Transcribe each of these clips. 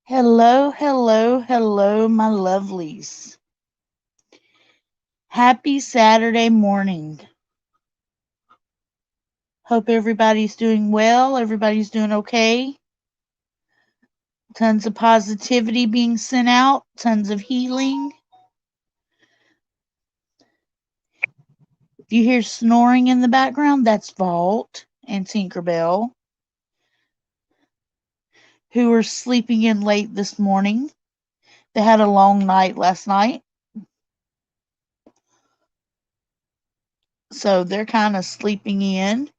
Hello, hello, hello, my lovelies. Happy Saturday morning. Hope everybody's doing well. Everybody's doing okay. Tons of positivity being sent out, tons of healing. If you hear snoring in the background, that's Vault and Tinkerbell, who are sleeping in late this morning. They had a long night last night, so they're kind of sleeping in.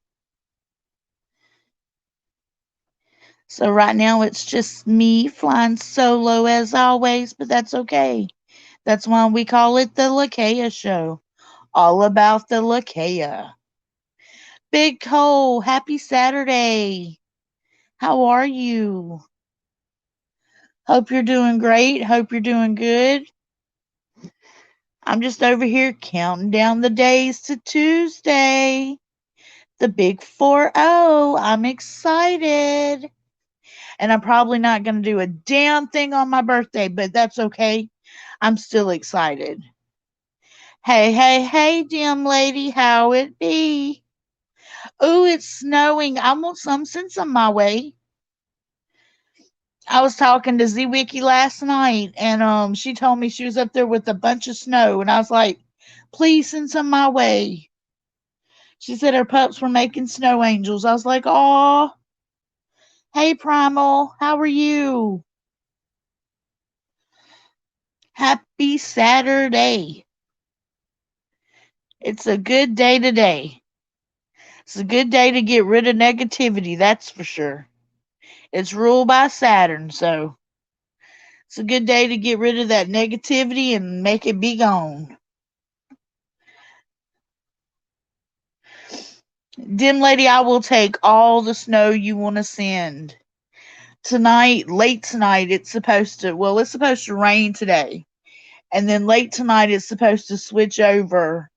So right now it's just me flying solo as always, but that's okay. That's why we call it the Lakea Show. All about the Lakea. Big Cole, happy Saturday. How are you? Hope you're doing great. Hope you're doing good. I'm just over here counting down the days to Tuesday. The big 4-0. I'm excited. And I'm probably not going to do a damn thing on my birthday, but that's okay. I'm still excited. Hey, hey, hey, dim lady, how it be? Ooh, it's snowing. I want some sense on my way. I was talking to Z Wiki last night, and she told me she was up there with a bunch of snow, and I was like, please send some my way. She said her pups were making snow angels. I was like, oh, hey, Primal, how are you? Happy Saturday. It's a good day today. It's a good day to get rid of negativity, that's for sure. It's ruled by Saturn, so it's a good day to get rid of that negativity and make it be gone. Dim lady, I will take all the snow you want to send. Tonight, late tonight, it's supposed to rain today. And then late tonight, it's supposed to switch over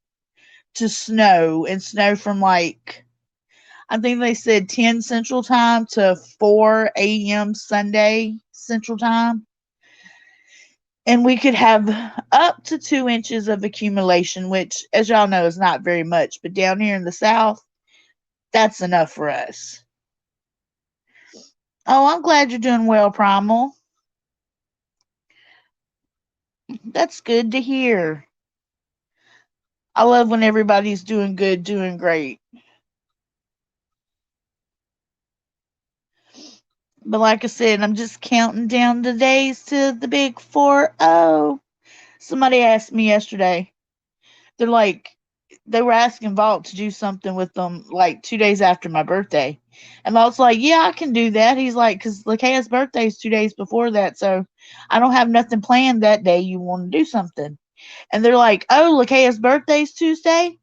to snow and snow from I think they said 10 Central Time to 4 a.m. Sunday Central Time. And we could have up to 2 inches of accumulation, which, as y'all know, is not very much. But down here in the South, that's enough for us. Oh, I'm glad you're doing well, Primal. That's good to hear. I love when everybody's doing good, doing great. But like I said, I'm just counting down the days to the big 4-0. Somebody asked me yesterday, they're like, they were asking Vault to do something with them like 2 days after my birthday. And Vault's like, yeah, I can do that. He's like, because Lakea's birthday is 2 days before that. So I don't have nothing planned that day. You want to do something? And they're like, oh, Lakea's birthday's Tuesday?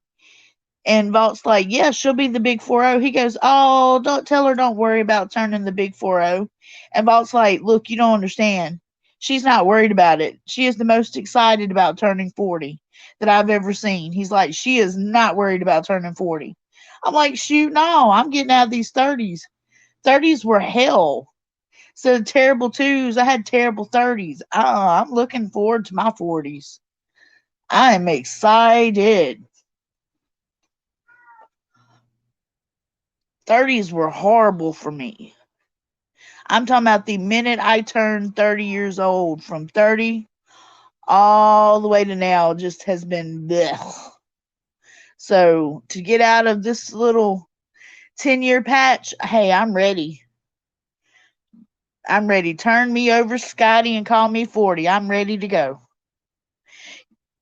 And Vault's like, yeah, she'll be the big 4-0. He goes, oh, don't tell her, don't worry about turning the big 4-0. And Vault's like, look, you don't understand. She's not worried about it. She is the most excited about turning 40 that I've ever seen. He's like, she is not worried about turning 40. I'm like, shoot, no, I'm getting out of these 30s. 30s were hell. So terrible twos, I had terrible 30s. I'm looking forward to my 40s. I am excited. 30s were horrible for me. I'm talking about the minute I turned 30 years old, from 30 all the way to now, just has been blech. So to get out of this little 10-year patch, hey, I'm ready. I'm ready. Turn me over, Scotty, and call me 40. I'm ready to go.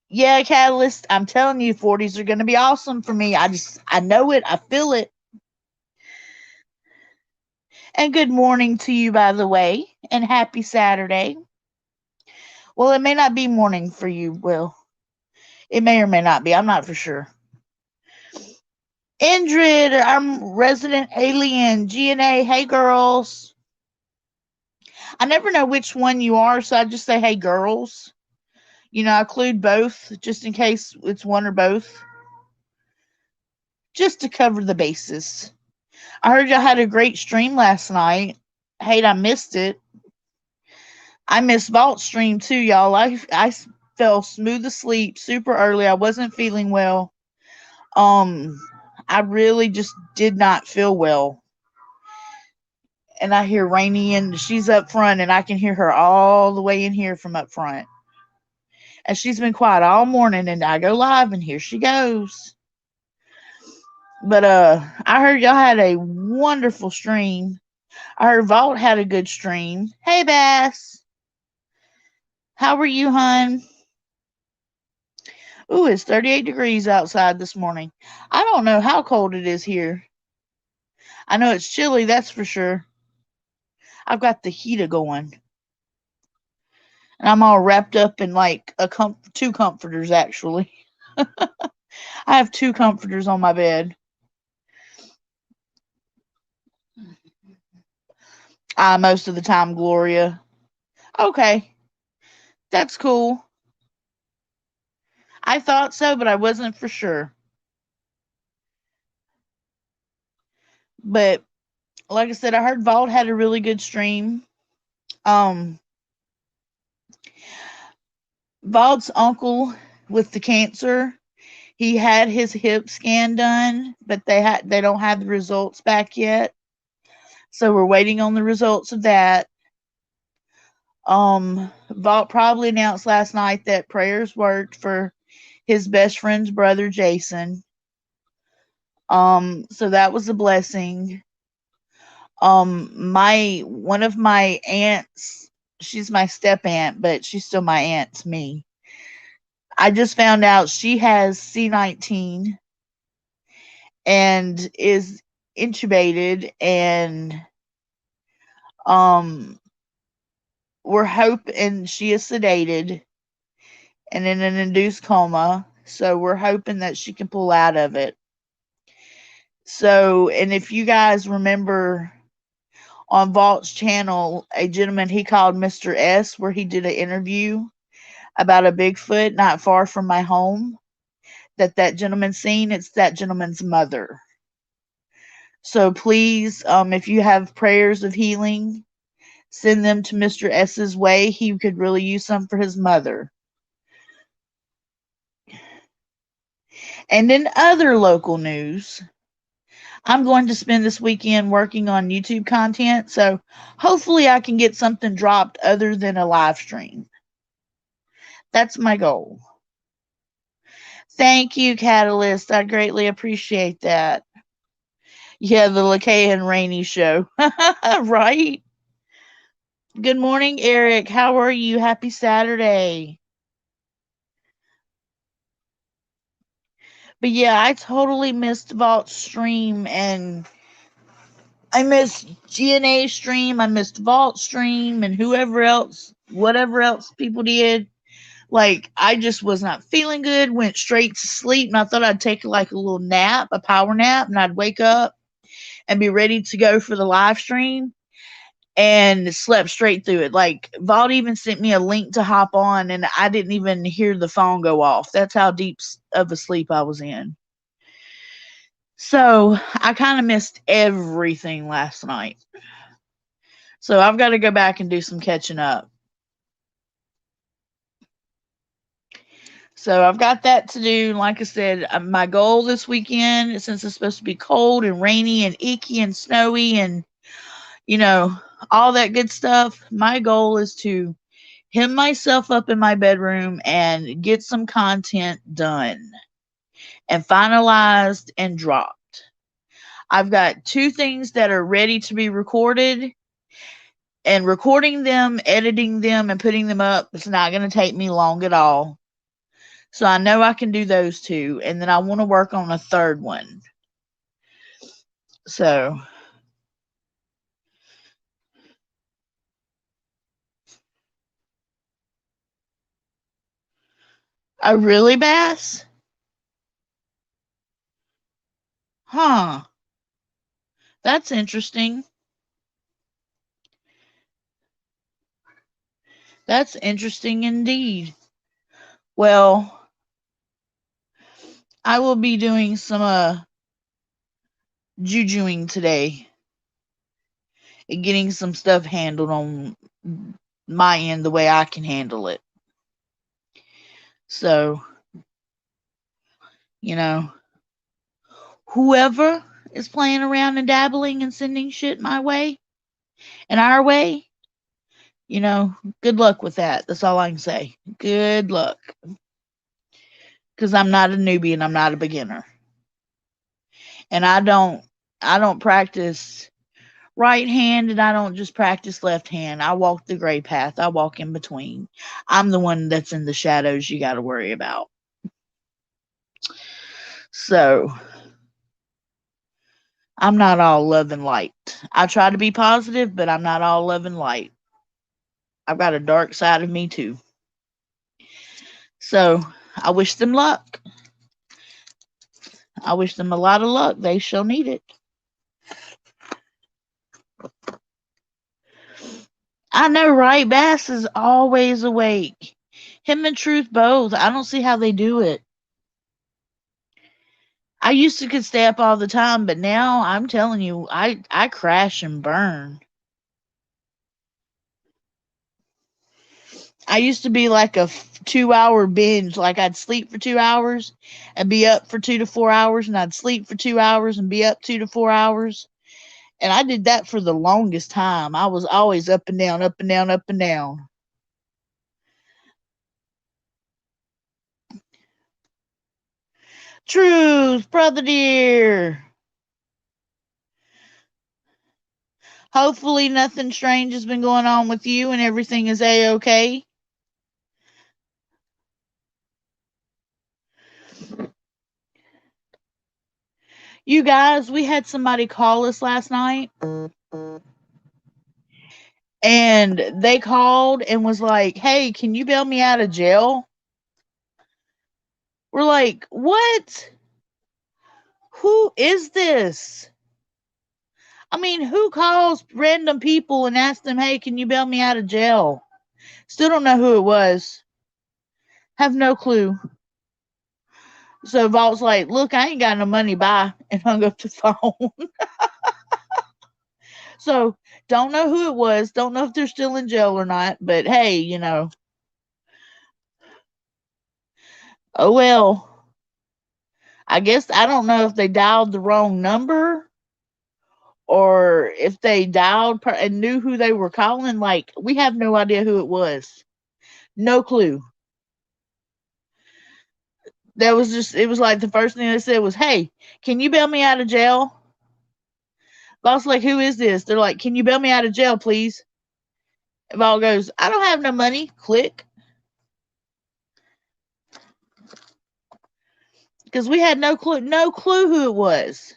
Yeah, Catalyst, I'm telling you, 40s are going to be awesome for me. I know it. I feel it. And good morning to you, by the way, and happy Saturday. Well, it may not be morning for you, Will. It may or may not be. I'm not for sure. Indrid, I'm resident alien. GNA, hey girls. I never know which one you are, so I just say hey girls. I include both just in case it's one or both. Just to cover the bases. I heard y'all had a great stream last night. Hate I missed it. I missed Vault Stream too, y'all. I fell smooth asleep super early. I wasn't feeling well. Um, I really just did not feel well. And I hear Rainy, and she's up front, and I can hear her all the way in here from up front. And she's been quiet all morning, and I go live, and here she goes. But I heard y'all had a wonderful stream. I heard Vault had a good stream. Hey, Bass. How are you, hun? Ooh, it's 38 degrees outside this morning. I don't know how cold it is here. I know it's chilly, that's for sure. I've got the heater going. And I'm all wrapped up in like two comforters, actually. I have two comforters on my bed. Most of the time, Gloria. Okay, that's cool. I thought so, but I wasn't for sure. But like I said, I heard Vault had a really good stream. Um, Vault's uncle with the cancer, he had his hip scan done, but they don't have the results back yet. So we're waiting on the results of that. Vault probably announced last night that prayers worked for his best friend's brother Jason. So that was a blessing. My one of my aunts, she's my step aunt, but she's still my aunt to me. I just found out she has C19 and is intubated, and um we're hoping she is sedated and in an induced coma, so we're hoping that she can pull out of it. So, and if you guys remember on Vault's channel, a gentleman he called Mr. S, where he did an interview about a Bigfoot not far from my home that gentleman seen, it's that gentleman's mother. So please, if you have prayers of healing, send them to Mr. S's way. He could really use some for his mother. And in other local news, I'm going to spend this weekend working on YouTube content, so hopefully I can get something dropped other than a live stream. That's my goal. Thank you, Catalyst. I greatly appreciate that. Yeah, the LaKay and Rainey show. Right? Good morning, Eric. How are you? Happy Saturday. But yeah, I totally missed Vault stream, and I missed GNA stream. I missed Vault stream, and whatever else people did. Like, I just was not feeling good, went straight to sleep, and I thought I'd take like a little nap, a power nap, and I'd wake up and be ready to go for the live stream, and slept straight through it. Like, Vault even sent me a link to hop on, and I didn't even hear the phone go off. That's how deep of a sleep I was in. So I kind of missed everything last night. So I've got to go back and do some catching up. So I've got that to do. Like I said, my goal this weekend, since it's supposed to be cold and rainy and icky and snowy and, all that good stuff, my goal is to hem myself up in my bedroom and get some content done and finalized and dropped. I've got 2 things that are ready to be recorded, and recording them, editing them, and putting them up, it's not going to take me long at all. So I know I can do those 2, and then I want to work on a 3rd one. So oh, really, Bass? Huh. That's interesting. That's interesting indeed. Well, I will be doing some jujuing today and getting some stuff handled on my end the way I can handle it. So, you know, whoever is playing around and dabbling and sending shit my way and our way, good luck with that. That's all I can say. Good luck. Because I'm not a newbie and I'm not a beginner. And I don't practice right hand and I don't just practice left hand. I walk the gray path. I walk in between. I'm the one that's in the shadows you got to worry about. So, I'm not all love and light. I try to be positive, but I'm not all love and light. I've got a dark side of me too. So, I wish them luck. I wish them a lot of luck. They shall need it. I know, right? Bass is always awake. Him and Truth both. I don't see how they do it. I used to could stay up all the time, but now I'm telling you, I crash and burn. I used to be like a 2 hour binge. Like I'd sleep for 2 hours and be up for 2 to 4 hours, and I'd sleep for 2 hours and be up 2 to 4 hours. And I did that for the longest time. I was always up and down, up and down, up and down. Truth, brother dear. Hopefully nothing strange has been going on with you and everything is A-okay. You guys, we had somebody call us last night and they called and was like, "Hey, can you bail me out of jail?" We're like, "What? Who is this?" I mean, who calls random people and asks them, "Hey, can you bail me out of jail?" Still don't know who it was. Have no clue. So Vault's like, "Look, I ain't got no money, bye," and hung up the phone. So don't know who it was. Don't know if they're still in jail or not. But hey, oh well. I guess I don't know if they dialed the wrong number or if they dialed and knew who they were calling. Like, we have no idea who it was. No clue. That was just, it was like the first thing they said was, "Hey, can you bail me out of jail?" Boss like, "Who is this?" They're like, "Can you bail me out of jail, please?" And Ball goes, "I don't have no money." Click. Because we had no clue who it was.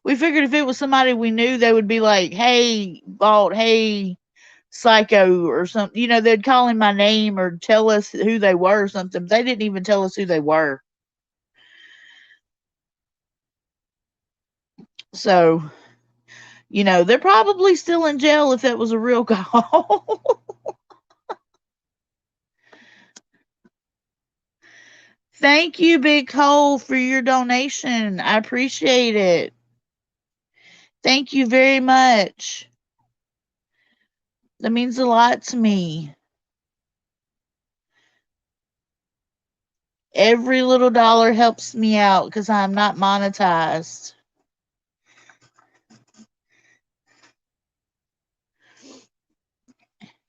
We figured if it was somebody we knew, they would be like, "Hey, Balt, hey, Psycho," or something. They'd call him my name or tell us who they were or something. They didn't even tell us who they were. So, they're probably still in jail if that was a real call. Thank you, Big Cole, for your donation. I appreciate it. Thank you very much. That means a lot to me. Every little dollar helps me out because I'm not monetized.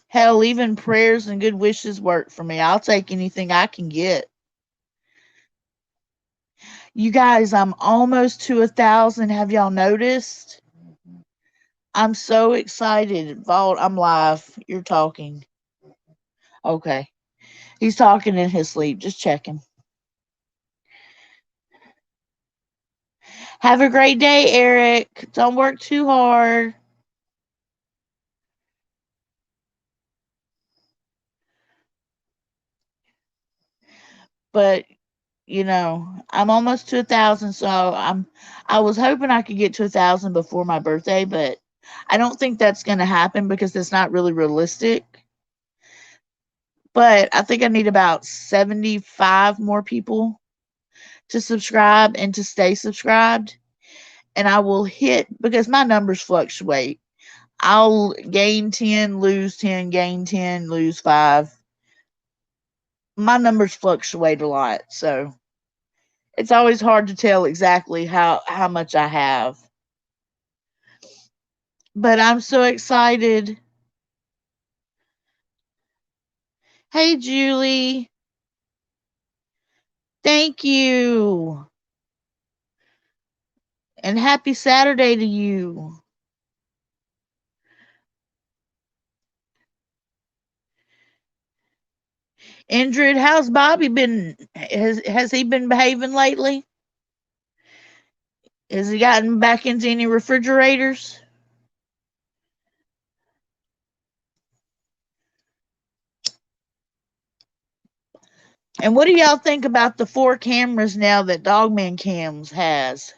Hell, even prayers and good wishes work for me. I'll take anything I can get. You guys, I'm almost to 1,000. Have y'all noticed? I'm so excited. Vault, I'm live. You're talking. Okay. He's talking in his sleep. Just checking. Have a great day, Eric. Don't work too hard. But I'm almost to 1,000, so I was hoping I could get to 1,000 before my birthday, but I don't think that's going to happen because it's not really realistic. But I think I need about 75 more people to subscribe and to stay subscribed, and I will hit, because my numbers fluctuate. I'll gain 10, lose 10, gain 10, lose 5. My numbers fluctuate a lot, so it's always hard to tell exactly how much I have. But I'm so excited. Hey, Julie. Thank you. And happy Saturday to you. Indrid, how's Bobby been? Has he been behaving lately? Has he gotten back into any refrigerators? And what do y'all think about the 4 cameras now that Dogman Cams has?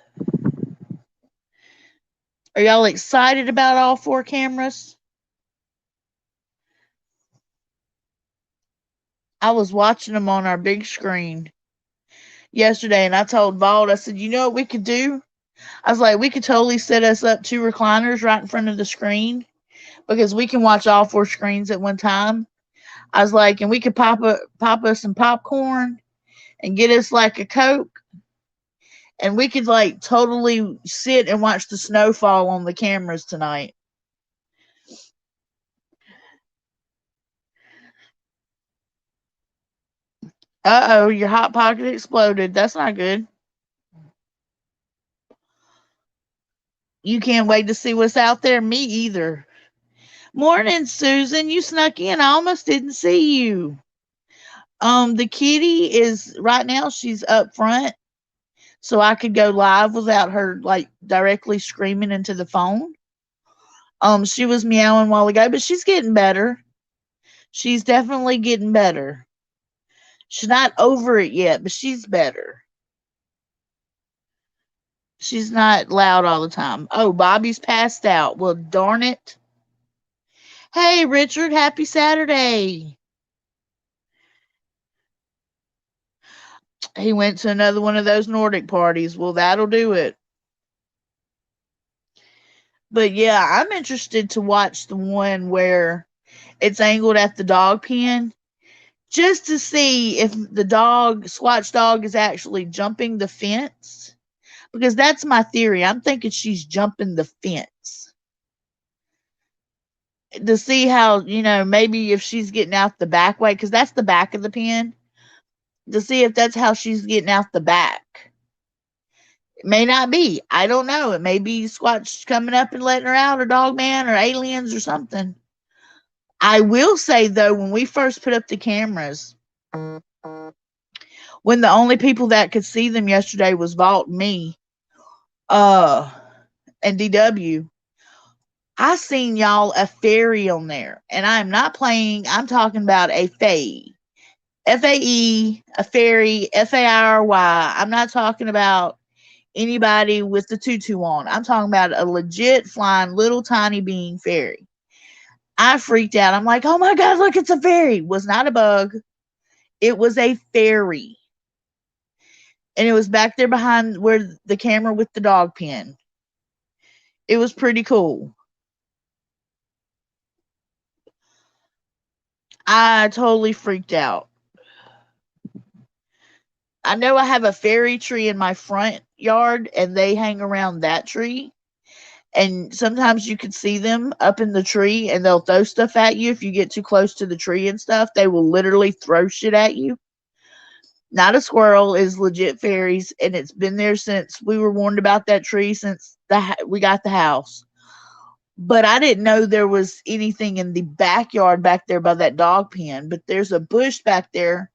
Are y'all excited about all 4 cameras? I was watching them on our big screen yesterday, and I told Vaughn, I said, you know what we could do? I was like, we could totally set us up 2 recliners right in front of the screen because we can watch all 4 screens at one time. I was like, and we could pop us some popcorn and get us like a Coke, and we could like totally sit and watch the snowfall on the cameras tonight. Uh oh, your hot pocket exploded. That's not good. You can't wait to see what's out there. Me either. Morning, Susan. You snuck in. I almost didn't see you. The kitty is right now. She's up front, so I could go live without her like directly screaming into the phone. She was meowing a while ago, but she's getting better. She's definitely getting better. She's not over it yet, but she's better. She's not loud all the time. Oh, Bobby's passed out. Well, darn it. Hey, Richard, happy Saturday. He went to another one of those Nordic parties. Well, that'll do it. But yeah, I'm interested to watch the one where it's angled at the dog pen just to see if the Swatch dog, is actually jumping the fence. Because that's my theory. I'm thinking she's jumping the fence to see how, maybe if she's getting out the back way, because that's the back of the pen, to see if that's how she's getting out the back. It may not be. I don't know. It may be Squatch coming up and letting her out, or Dog Man, or aliens, or something. I will say, though, when we first put up the cameras, when the only people that could see them yesterday was Vault and me, uh, and DW, I seen y'all a fairy on there. And I'm not playing, I'm talking about a fae. FAE, a fairy, FAIRY. I'm not talking about anybody with the tutu on. I'm talking about a legit flying little tiny being fairy. I freaked out. I'm like, oh my God, look, it's a fairy. It was not a bug. It was a fairy. And it was back there behind where the camera with the dog pen. It was pretty cool. I totally freaked out. I know I have a fairy tree in my front yard, and they hang around that tree. And sometimes you can see them up in the tree, and they'll throw stuff at you if you get too close to the tree and stuff. They will literally throw shit at you. Not a squirrel, is legit fairies, and it's been there since we were warned about that tree since we got the house. But I didn't know there was anything in the backyard back there by that dog pen. But there's a bush back there.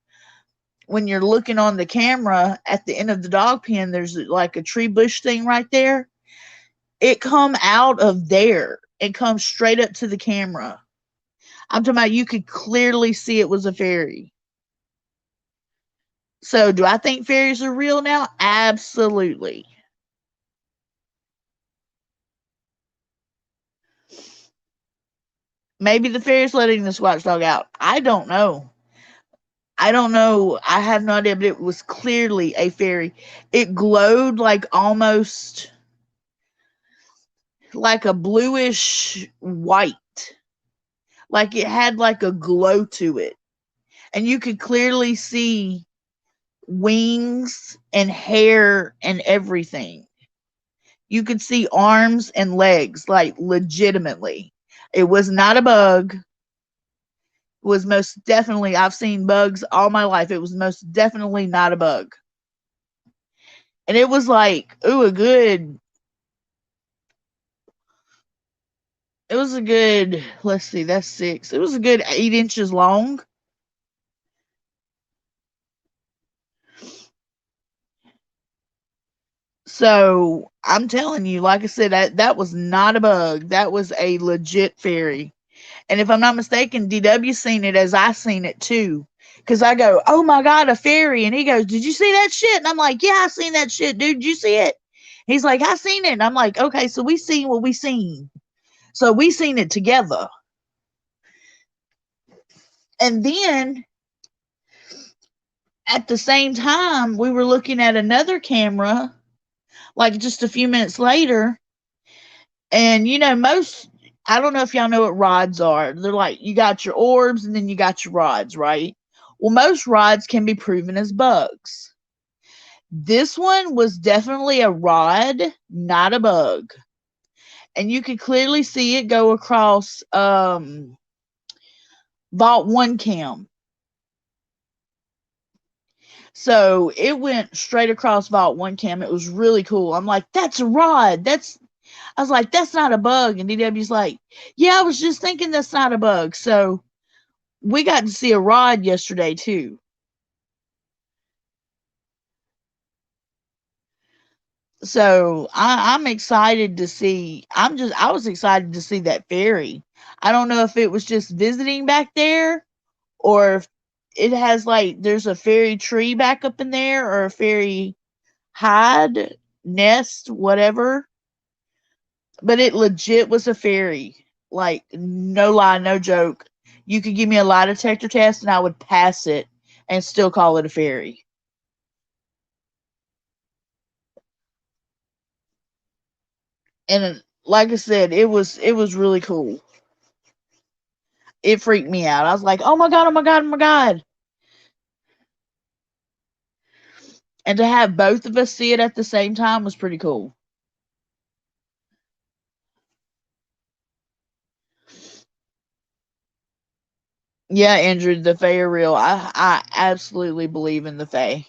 When you're looking on the camera at the end of the dog pen, there's like a tree bush thing right there. It come out of there and come straight up to the camera. I'm talking about, you could clearly see it was a fairy. So do I think fairies are real now? Absolutely. Maybe the fairy's letting this watchdog out. I don't know. I don't know. I have no idea, but it was clearly a fairy. It glowed like almost like a bluish white. Like it had like a glow to it. And you could clearly see wings and hair and everything. You could see arms and legs, like legitimately. It was not a bug. It was most definitely, I've seen bugs all my life. It was most definitely not a bug. And it was like, ooh, it was a good, let's see, that's 6. It was a good 8 inches long. So I'm telling you, like I said, that was not a bug. That was a legit fairy. And if I'm not mistaken, DW seen it as I seen it too. Cause I go, oh my god, a fairy, and he goes, did you see that shit? And I'm like, yeah, I seen that shit, dude. Did you see it? He's like, I seen it. And I'm like, okay, so we seen what we seen. So we seen it together. And then at the same time, we were looking at another camera, like just a few minutes later. And you know, I don't know if y'all know what rods are. They're like, you got your orbs and then you got your rods, right? Well, most rods can be proven as bugs. This one was definitely a rod, not a bug. And you could clearly see it go across Vault 1 cam. So it went straight across Vault 1 cam. It was really cool. I'm like, that's a rod. I was like, that's not a bug. And DW's like, yeah, I was just thinking that's not a bug. So we got to see a rod yesterday too. So I'm excited to see. I was excited to see that fairy. I don't know if it was just visiting back there, or if it has like there's a fairy tree back up in there, or a fairy hide nest, whatever. But it legit was a fairy. Like no lie, no joke. You could give me a lie detector test and I would pass it and still call it a fairy. And like I said, it was really cool. It freaked me out. I was like, "Oh my god, oh my god, oh my god." And to have both of us see it at the same time was pretty cool. Yeah, Andrew, the Fae are real. I absolutely believe in the Fae.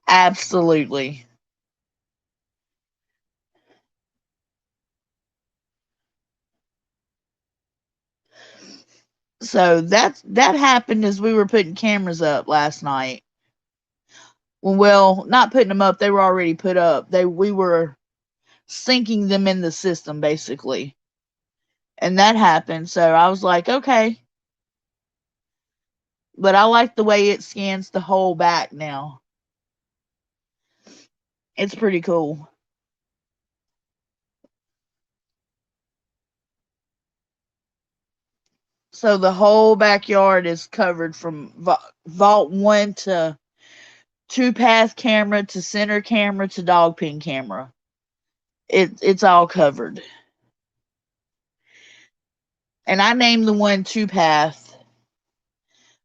Absolutely. So that happened as we were putting cameras up last night. Well, not putting them up, they were already put up. We were syncing them in the system basically. And that happened. So I was like, okay. But I like the way it scans the whole back now. It's pretty cool. So the whole backyard is covered from vault 1 to 2 path camera to center camera to dog pen camera. It's all covered. And I named the one 2 path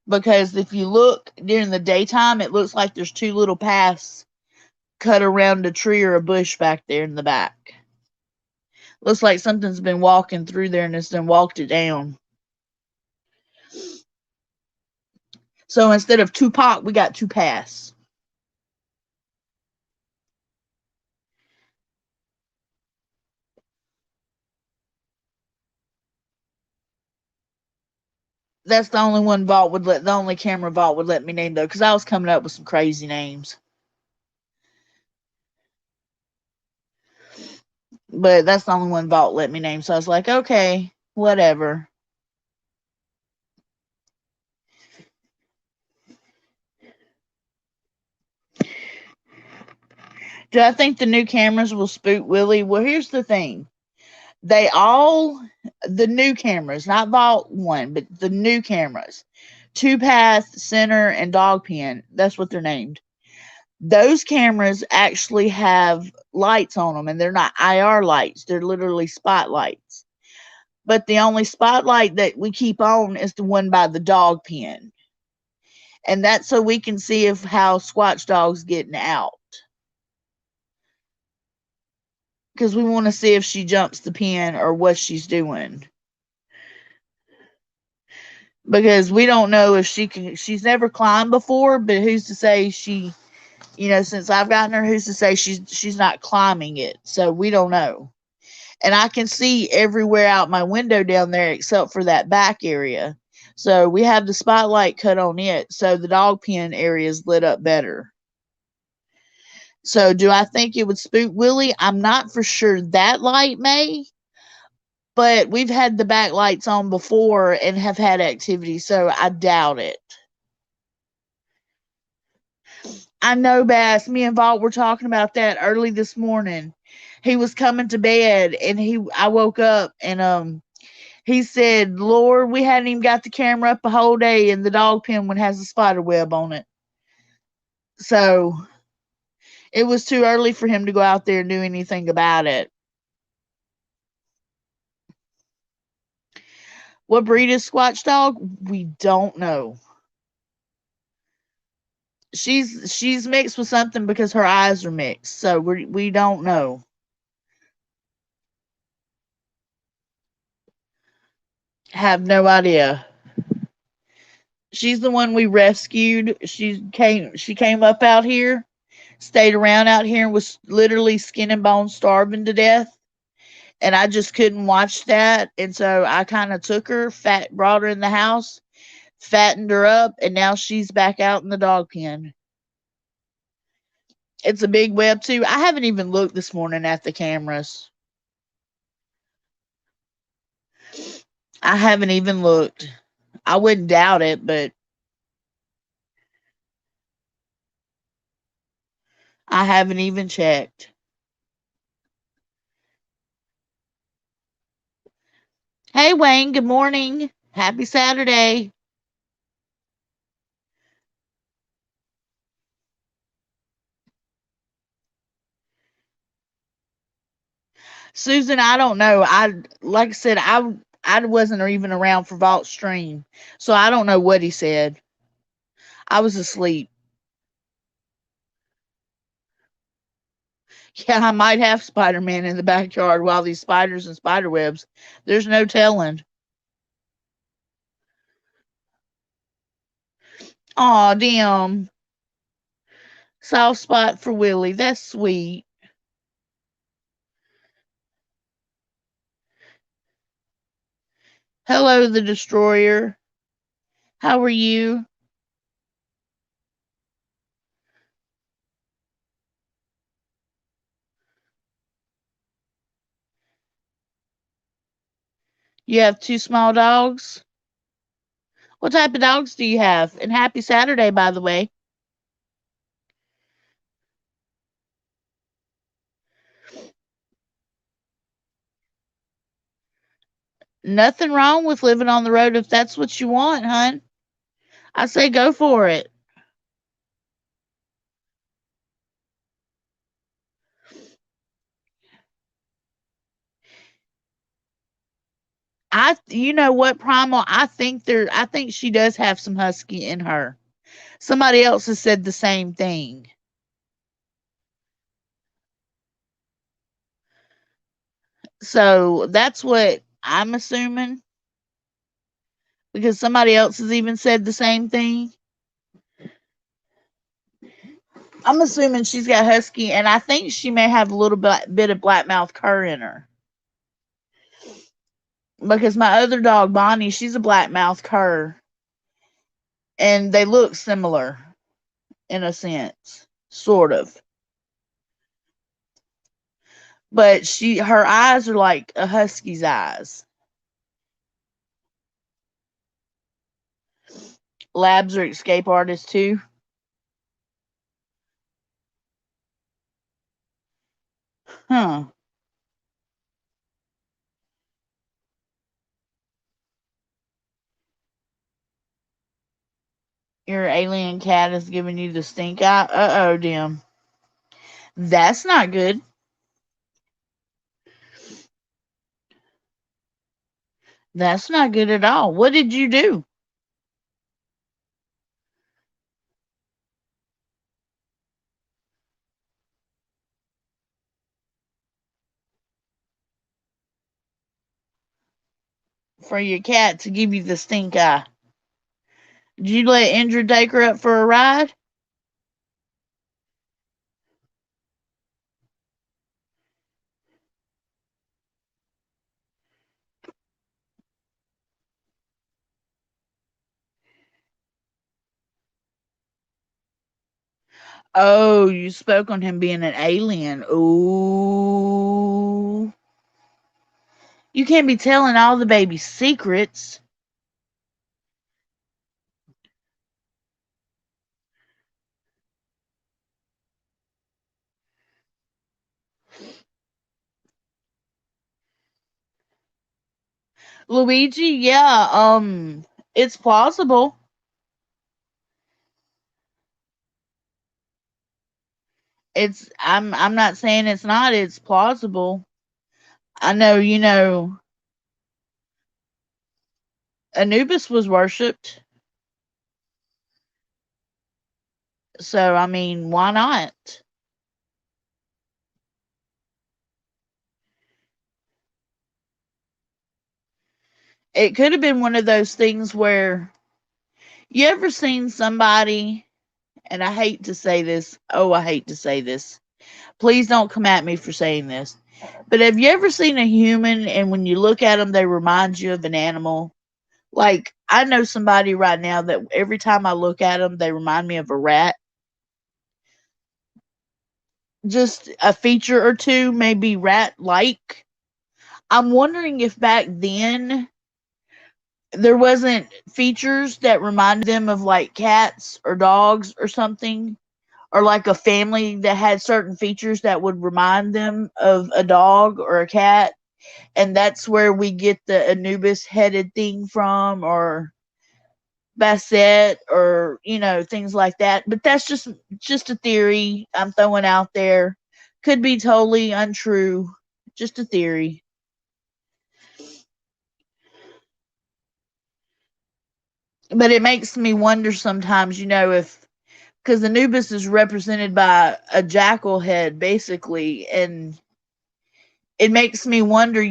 because if you look during the daytime, it looks like there's 2 little paths cut around a tree or a bush back there in the back. Looks like something's been walking through there and it's then walked it down. So instead of Tupac, we got 2 paths. That's the only one vault would let the only camera vault would let me name though, because I was coming up with some crazy names. But that's the only one vault let me name. So I was like, okay, whatever. Do I think the new cameras will spook Willie? Well, here's the thing. They all the new cameras, not Vault 1, but the new cameras. 2 path, center, and dog pen. That's what they're named. Those cameras actually have lights on them, and they're not IR lights, they're literally spotlights. But the only spotlight that we keep on is the one by the dog pen. And that's so we can see if how Squatch Dog's getting out. Because we want to see if she jumps the pen or what she's doing. Because we don't know if she can. She's never climbed before, but who's to say she? Since I've gotten her, who's to say she's not climbing it? So we don't know. And I can see everywhere out my window down there except for that back area. So we have the spotlight cut on it, so the dog pen area is lit up better. So do I think it would spook Willie? I'm not for sure that light may, but we've had the back lights on before and have had activity, so I doubt it. I know, Bass. Me and Vaught were talking about that early this morning. He was coming to bed and I woke up and he said, Lord, we hadn't even got the camera up a whole day and the dog pen one has a spider web on it. So it was too early for him to go out there and do anything about it. What breed is Squatch Dog? We don't know. She's mixed with something because her eyes are mixed, so we don't know. Have no idea. She's the one we rescued. She came up out here, stayed around out here, and was literally skin and bone starving to death. And I just couldn't watch that, and so I kind of took her, brought her in the house, fattened her up, and now she's back out in the dog pen. It's a big web too. I haven't even looked this morning at the cameras. I haven't even looked. I wouldn't doubt it, but I haven't even checked. Hey Wayne, good morning. Happy Saturday. Susan, I don't know. Like I said, I wasn't even around for Vault Stream, so I don't know what he said. I was asleep. Yeah, I might have Spider Man in the backyard while these spiders and spider webs. There's no telling. Aw, damn. Soft spot for Willie. That's sweet. Hello, the Destroyer. How are you? You have two small dogs? What type of dogs do you have? And happy Saturday, by the way. Nothing wrong with living on the road if that's what you want, hon. I say go for it. You know what, Primal? I think she does have some husky in her. Somebody else has said the same thing. So that's what I'm assuming because somebody else has even said the same thing. I'm assuming she's got husky, and I think she may have a little bit of black mouth cur in her. Because my other dog, Bonnie, she's a black mouth cur, and they look similar in a sense, sort of. But her eyes are like a husky's eyes. Labs are escape artists too. Huh. Your alien cat is giving you the stink eye. Uh oh, Dim. That's not good That's not good at all. What did you do for your cat to give you the stink eye? Did you let Indra take her up for a ride? Oh, you spoke on him being an alien. Ooh. You can't be telling all the baby's secrets. Luigi, yeah, it's plausible. I'm not saying it's not, it's plausible. I know, Anubis was worshipped. So I mean, why not? It could have been one of those things where you ever seen somebody, and I hate to say this, oh, I hate to say this. Please don't come at me for saying this. But have you ever seen a human and when you look at them, they remind you of an animal? Like, I know somebody right now that every time I look at them, they remind me of a rat. Just a feature or two, maybe rat like. I'm wondering if back then there wasn't features that reminded them of like cats or dogs or something, or like a family that had certain features that would remind them of a dog or a cat, and that's where we get the Anubis headed thing from, or Bassett, or things like that. But that's just a theory I'm throwing out there. Could be totally untrue. Just a theory. But it makes me wonder sometimes, if because Anubis is represented by a jackal head, basically, and it makes me wonder,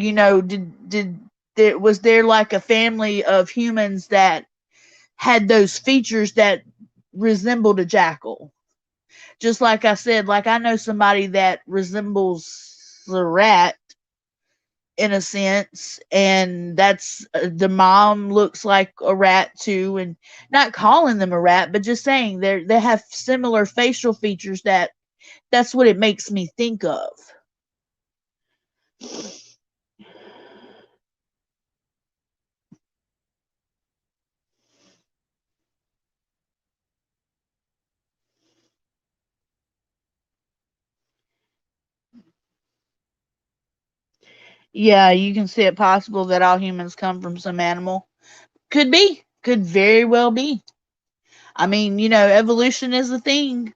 was there like a family of humans that had those features that resembled a jackal? Just like I said, like I know somebody that resembles the rat in a sense, and that's the mom looks like a rat too, and not calling them a rat, but just saying they have similar facial features, that's what it makes me think of. Yeah, you can see it possible that all humans come from some animal. Could be, could very well be. I mean, evolution is a thing.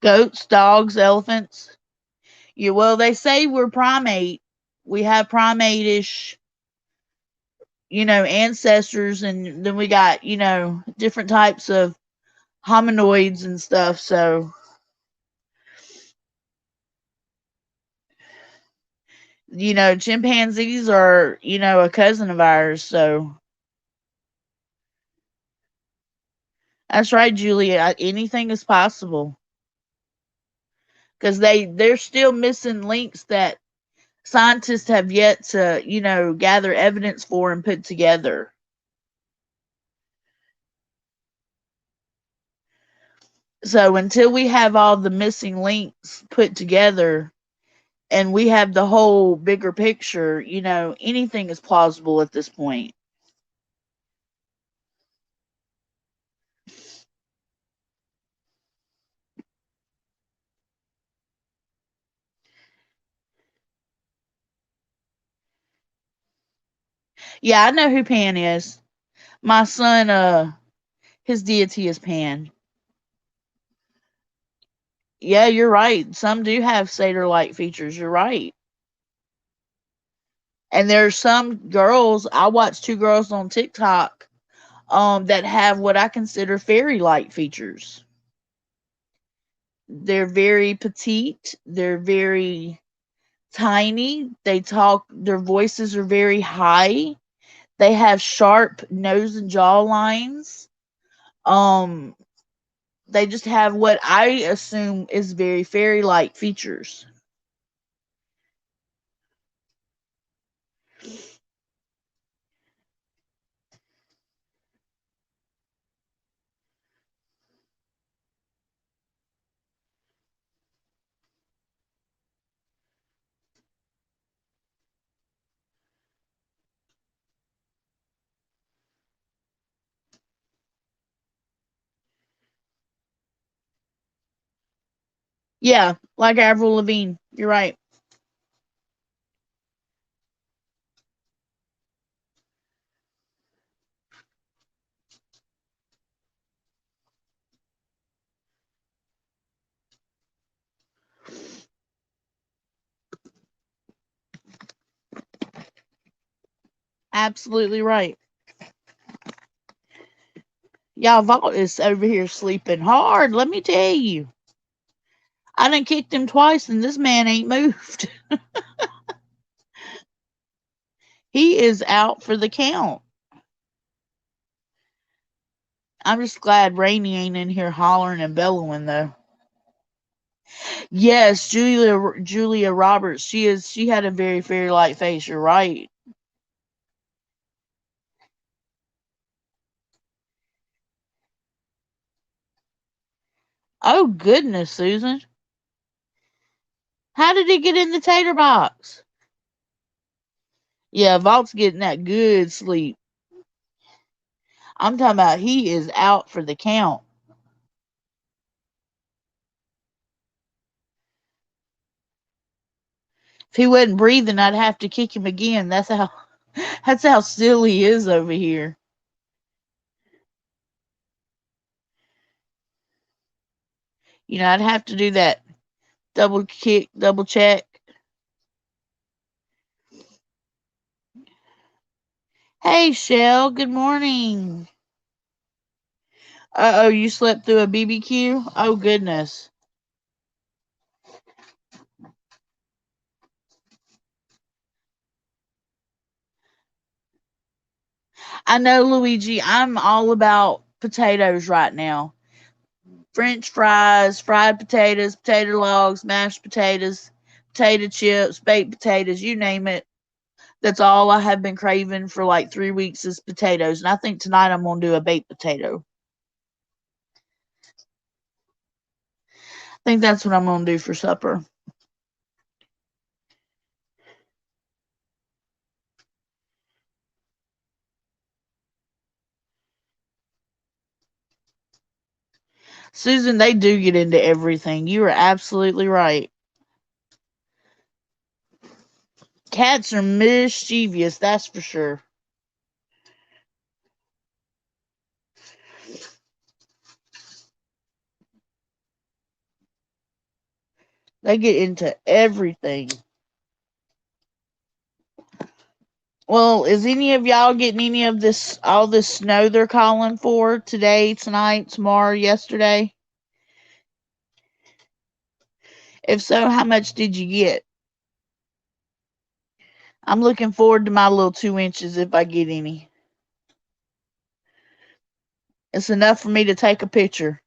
Goats, dogs, elephants. Yeah, well, they say we're primate. We have primate-ish, ancestors, and then we got, different types of hominoids and stuff. So, chimpanzees are, a cousin of ours. So that's right, Julia. Anything is possible because they're still missing links that scientists have yet to, gather evidence for and put together. So until we have all the missing links put together and we have the whole bigger picture, anything is plausible at this point. Yeah, I know who Pan is. My son, his deity is Pan. Yeah, you're right. Some do have satyr-like features. You're right. And there's some girls. I watch two girls on TikTok that have what I consider fairy-like features. They're very petite. They're very tiny. They talk. Their voices are very high. They have sharp nose and jaw lines. Um, they just have what I assume is very fairy-like features. Yeah, like Avril Lavigne. You're right. Absolutely right. Y'all, Vault is over here sleeping hard. Let me tell you. I done kicked him twice, and this man ain't moved. He is out for the count. I'm just glad Rainy ain't in here hollering and bellowing though. Yes, Julia Roberts. She is. She had a very fairy like face. You're right. Oh goodness, Susan. How did he get in the tater box? Yeah, Vault's getting that good sleep. I'm talking about he is out for the count. If he wasn't breathing, I'd have to kick him again. That's how still he is over here. You know, I'd have to do that double kick, double check. Hey, Shell. Good morning. Uh oh, you slept through a BBQ? Oh goodness. I know, Luigi. I'm all about potatoes right now. French fries, fried potatoes, potato logs, mashed potatoes, potato chips, baked potatoes, you name it. That's all I have been craving for like 3 weeks is potatoes. And I think tonight I'm going to do a baked potato. I think that's what I'm going to do for supper. Susan, they do get into everything. You are absolutely right. Cats are mischievous, that's for sure. They get into everything. Well, is any of y'all getting any of this, all this snow they're calling for today, tonight, tomorrow, yesterday? If so, how much did you get? I'm looking forward to my little 2 inches if I get any. It's enough for me to take a picture.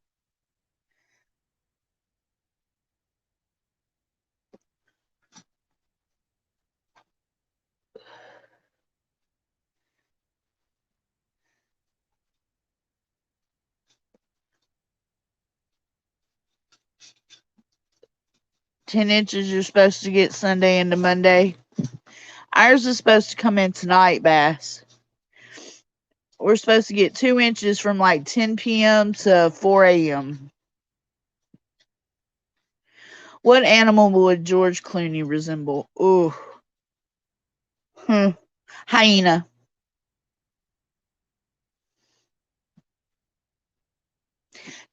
10 inches you're supposed to get Sunday into Monday. Ours is supposed to come in tonight, Bass. We're supposed to get 2 inches from like 10 p.m. to 4 a.m. What animal would George Clooney resemble? Ooh. Hmm. Hyena.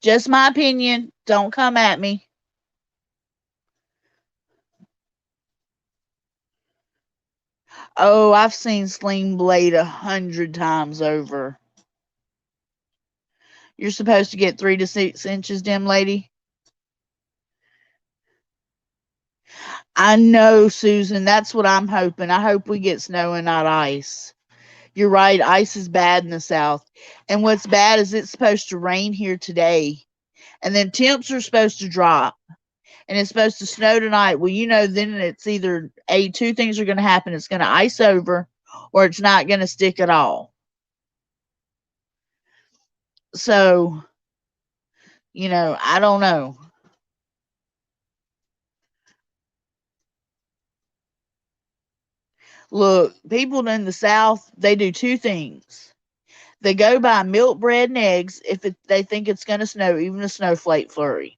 Just my opinion. Don't come at me. Oh, I've seen Sling Blade 100 times over. You're supposed to get 3 to 6 inches, dim lady. I know, Susan. That's what I'm hoping. I hope we get snow and not ice. You're right. Ice is bad in the South. And what's bad is it's supposed to rain here today. And then temps are supposed to drop. And it's supposed to snow tonight. Well, then it's either two things are going to happen. It's going to ice over or it's not going to stick at all. So, I don't know. Look, people in the South, they do two things. They go buy milk, bread, and eggs if they think it's going to snow, even a snowflake flurry.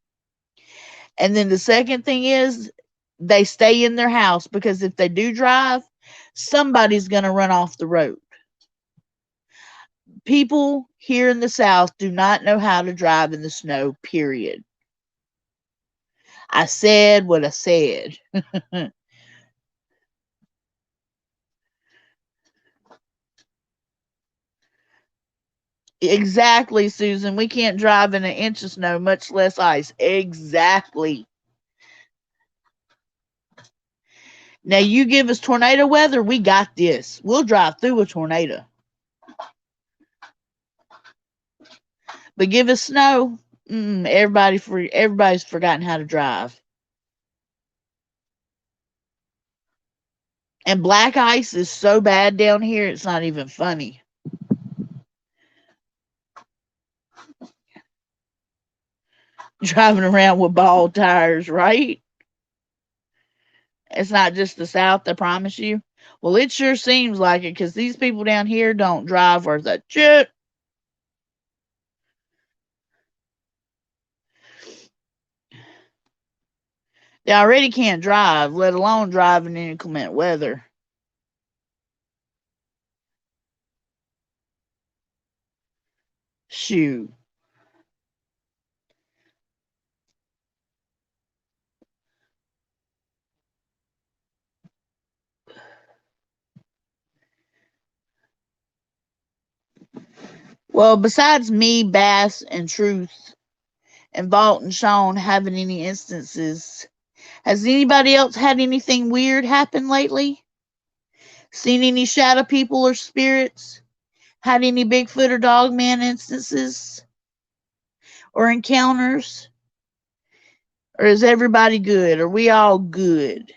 And then the second thing is they stay in their house because if they do drive, somebody's going to run off the road. People here in the South do not know how to drive in the snow, period. I said what I said. Exactly, Susan. We can't drive in an inch of snow, much less ice. Exactly. Now you give us tornado weather, we got this. We'll drive through a tornado. But give us snow, everybody's forgotten how to drive. And black ice is so bad down here, it's not even funny. Driving around with bald tires, right? It's not just the South, I promise you. Well, it sure seems like it because these people down here don't drive worth a shit. They already can't drive, let alone drive in inclement weather. Shoot. Well, besides me, Bass, and Truth, and Vault and Sean having any instances, has anybody else had anything weird happen lately? Seen any shadow people or spirits? Had any Bigfoot or Dogman instances or encounters? Or is everybody good? Are we all good?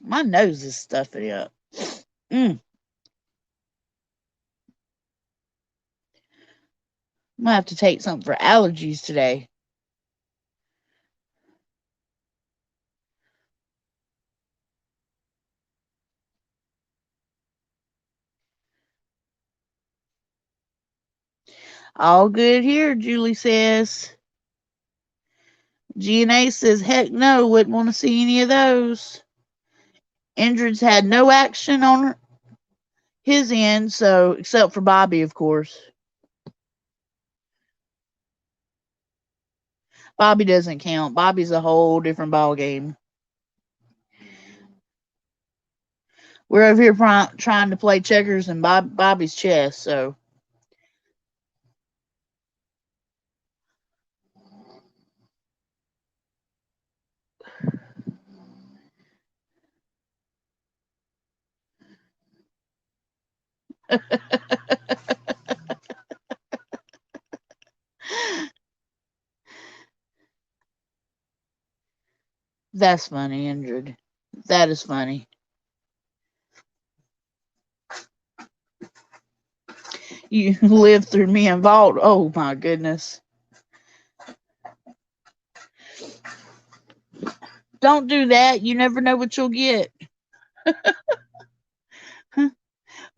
My nose is stuffing up. I'm gonna have to take something for allergies today. All good here, Julie says. GNA says, heck no, wouldn't want to see any of those. Indrid's had no action on his end, so except for Bobby, of course. Bobby doesn't count. Bobby's a whole different ball game. We're over here trying to play checkers in Bobby's chess, so. That's funny, Indrid. That is funny. You lived through me and Vault. Oh my goodness. Don't do that. You never know what you'll get.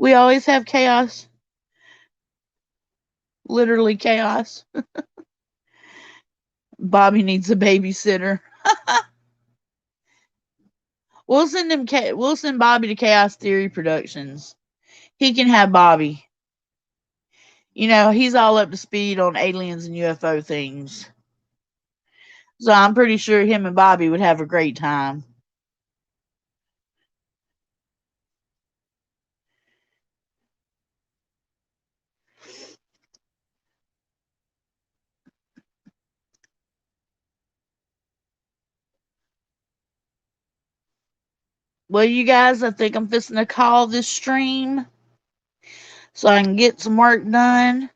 We always have chaos. Literally chaos. Bobby needs a babysitter. We'll send Bobby to Chaos Theory Productions. He can have Bobby. You know, he's all up to speed on aliens and UFO things. So I'm pretty sure him and Bobby would have a great time. Well, you guys, I think I'm fixing to call this stream so I can get some work done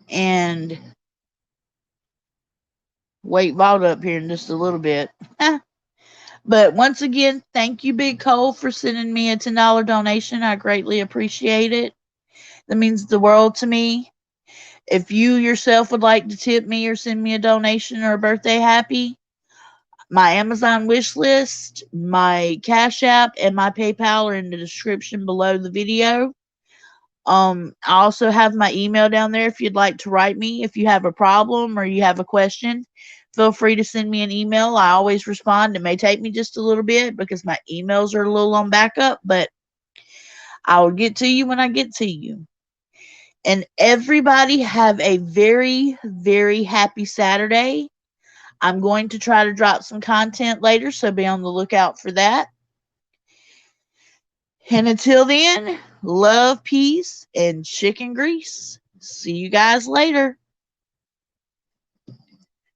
and wait Vault up here in just a little bit. But once again, thank you, Big Cole, for sending me a $10 donation. I greatly appreciate it. That means the world to me. If you yourself would like to tip me or send me a donation or a birthday happy, my Amazon wish list, my Cash App, and my PayPal are in the description below the video. I also have my email down there if you'd like to write me. If you have a problem or you have a question, feel free to send me an email. I always respond. It may take me just a little bit because my emails are a little on backup, but I will get to you when I get to you. And everybody have a very, very happy Saturday. I'm going to try to drop some content later, so be on the lookout for that. And until then, love, peace, and chicken grease. See you guys later.